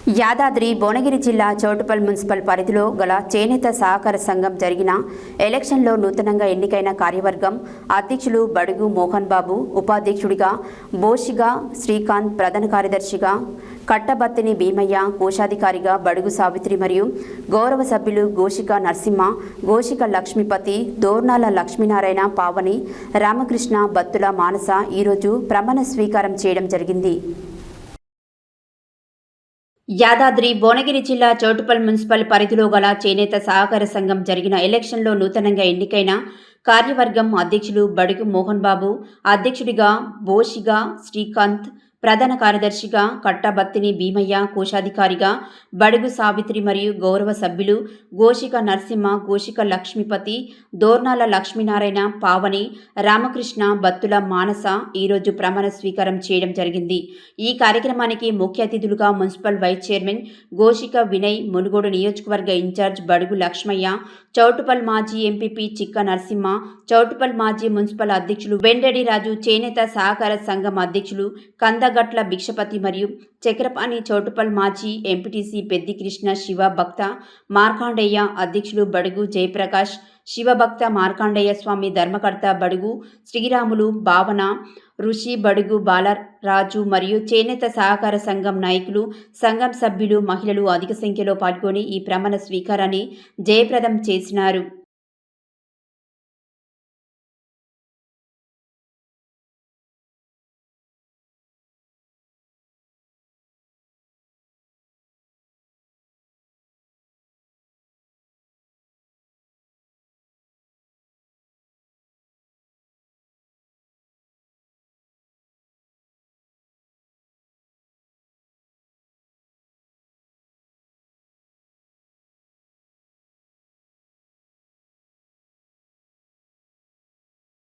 యాదాద్రి భువనగిరి జిల్లా చౌటుప్పల్ మున్సిపల్ పరిధిలో గల చేనేత సహకార సంఘం జరిగిన ఎలక్షన్లో నూతనంగా ఎన్నికైన కార్యవర్గం అధ్యక్షులు బడుగు మోహన్ బాబు, ఉపాధ్యక్షుడిగా బోషిగా శ్రీకాంత్, ప్రధాన కార్యదర్శిగా కట్టబత్తిని భీమయ్య, కోశాధికారిగా బడుగు సావిత్రి మరియు గౌరవ సభ్యులు గోషిక నరసింహ, గోషిక లక్ష్మీపతి, దోర్నాల లక్ష్మీనారాయణ, పావని, రామకృష్ణ, బత్తుల మానస ఈరోజు ప్రమాణ స్వీకారం చేయడం జరిగింది. యాదాద్రి భువనగిరి జిల్లా చౌటుప్పల్ మున్సిపల్ పరిధిలో గల చేనేత సహకార సంఘం జరిగిన ఎలక్షన్లో నూతనంగా ఎన్నికైన కార్యవర్గం అధ్యక్షులు బడుగు మోహన్ బాబు, అధ్యక్షుడిగా బోషిగా శ్రీకాంత్, ప్రధాన కార్యదర్శిగా కట్టబత్తిని భీమయ్య, కోశాధికారిగా బడుగు సావిత్రి మరియు గౌరవ సభ్యులు గోషిక నరసింహ, గోషిక లక్ష్మీపతి, దోర్నాల లక్ష్మీనారాయణ, పావని, రామకృష్ణ, బత్తుల మానస ఈరోజు ప్రమాణ స్వీకారం చేయడం జరిగింది. ఈ కార్యక్రమానికి ముఖ్య అతిథులుగా municipal vice chairman Goshika Vinay, Munugode నియోజకవర్గ ఇన్ఛార్జ్ బడుగు లక్ష్మయ్య, చౌటుప్పల్ మాజీ ఎంపీపీ చిక్క నరసింహ, చౌటుప్పల్ మాజీ మున్సిపల్ అధ్యక్షులు వెండడి రాజు, చేనేత సహకార సంఘం అధ్యక్షులు కందగట్ల భిక్షపతి మరియు చక్రపాణి, చౌటుప్పల్ మాజీ ఎంపీటీసీ పెద్ది కృష్ణ, శివభక్త మార్కాండేయ, అధ్యక్షులు బడుగు జయప్రకాష్, శివభక్త మార్కాండేయ స్వామి, ధర్మకర్త బడుగు శ్రీరాములు, భావన, ఋషి, బడుగు బాలరాజు మరియు చేనేత సహకార సంఘం నాయకులు, సంఘం సభ్యులు, మహిళలు అధిక సంఖ్యలో పాల్గొని ఈ ప్రమాణ స్వీకారాన్ని జయప్రదం చేసినారు.